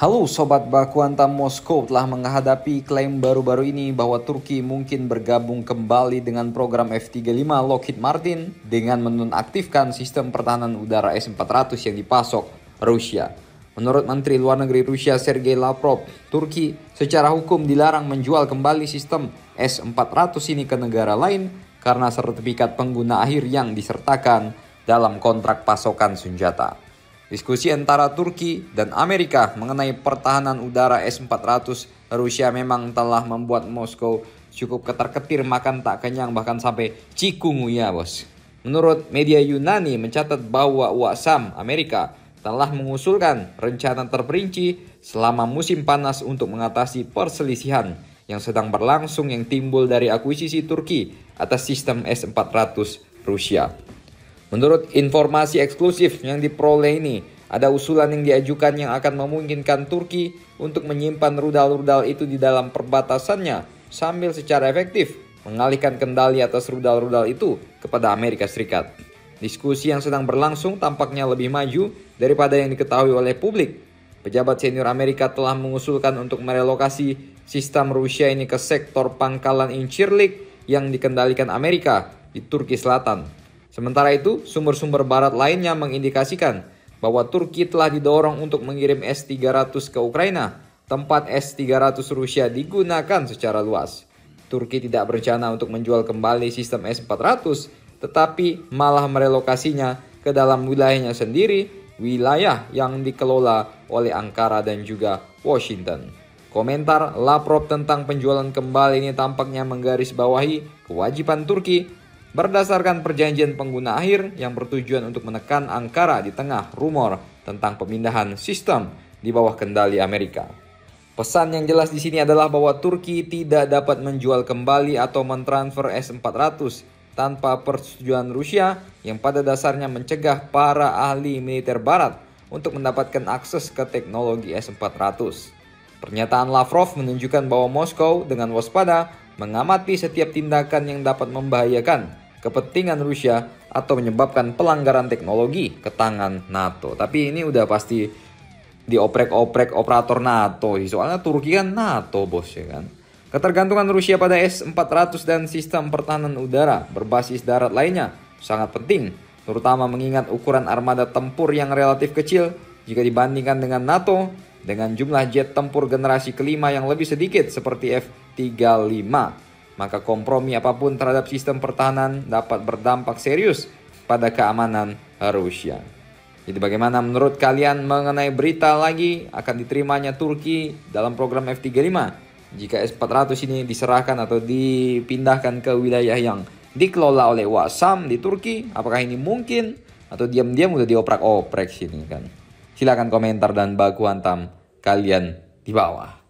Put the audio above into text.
Halo Sobat Baku Hantam, Moskow telah menghadapi klaim baru-baru ini bahwa Turki mungkin bergabung kembali dengan program F-35 Lockheed Martin dengan menonaktifkan sistem pertahanan udara S-400 yang dipasok Rusia. Menurut Menteri Luar Negeri Rusia Sergei Lavrov, Turki secara hukum dilarang menjual kembali sistem S-400 ini ke negara lain karena sertifikat pengguna akhir yang disertakan dalam kontrak pasokan senjata. Diskusi antara Turki dan Amerika mengenai pertahanan udara S-400 Rusia memang telah membuat Moskow cukup ketar-ketir makan tak kenyang bahkan sampai cikungu ya bos. Menurut media Yunani mencatat bahwa Wasam Amerika telah mengusulkan rencana terperinci selama musim panas untuk mengatasi perselisihan yang sedang berlangsung yang timbul dari akuisisi Turki atas sistem S-400 Rusia. Menurut informasi eksklusif yang diperoleh ini, ada usulan yang diajukan yang akan memungkinkan Turki untuk menyimpan rudal-rudal itu di dalam perbatasannya sambil secara efektif mengalihkan kendali atas rudal-rudal itu kepada Amerika Serikat. Diskusi yang sedang berlangsung tampaknya lebih maju daripada yang diketahui oleh publik. Pejabat senior Amerika telah mengusulkan untuk merelokasi sistem Rusia ini ke sektor pangkalan Incirlik yang dikendalikan Amerika di Turki Selatan. Sementara itu, sumber-sumber barat lainnya mengindikasikan bahwa Turki telah didorong untuk mengirim S-300 ke Ukraina, tempat S-300 Rusia digunakan secara luas. Turki tidak berencana untuk menjual kembali sistem S-400, tetapi malah merelokasinya ke dalam wilayahnya sendiri, wilayah yang dikelola oleh Ankara dan juga Washington. Komentar Lavrov tentang penjualan kembali ini tampaknya menggarisbawahi kewajiban Turki berdasarkan perjanjian pengguna akhir yang bertujuan untuk menekan Ankara di tengah rumor tentang pemindahan sistem di bawah kendali Amerika. Pesan yang jelas di sini adalah bahwa Turki tidak dapat menjual kembali atau mentransfer S-400 tanpa persetujuan Rusia yang pada dasarnya mencegah para ahli militer barat untuk mendapatkan akses ke teknologi S-400. Pernyataan Lavrov menunjukkan bahwa Moskow dengan waspada mengamati setiap tindakan yang dapat membahayakan kepentingan Rusia atau menyebabkan pelanggaran teknologi ke tangan NATO. Tapi ini udah pasti dioprek-oprek operator NATO. Soalnya Turki kan NATO bos ya kan. Ketergantungan Rusia pada S-400 dan sistem pertahanan udara berbasis darat lainnya sangat penting. Terutama mengingat ukuran armada tempur yang relatif kecil jika dibandingkan dengan NATO dengan jumlah jet tempur generasi kelima yang lebih sedikit seperti F-35. Maka kompromi apapun terhadap sistem pertahanan dapat berdampak serius pada keamanan Rusia. Jadi bagaimana menurut kalian mengenai berita lagi akan diterimanya Turki dalam program F-35 jika S-400 ini diserahkan atau dipindahkan ke wilayah yang dikelola oleh Wasam di Turki? Apakah ini mungkin atau diam-diam udah dioprak-oprek sini kan? Silakan komentar dan baku hantam kalian di bawah.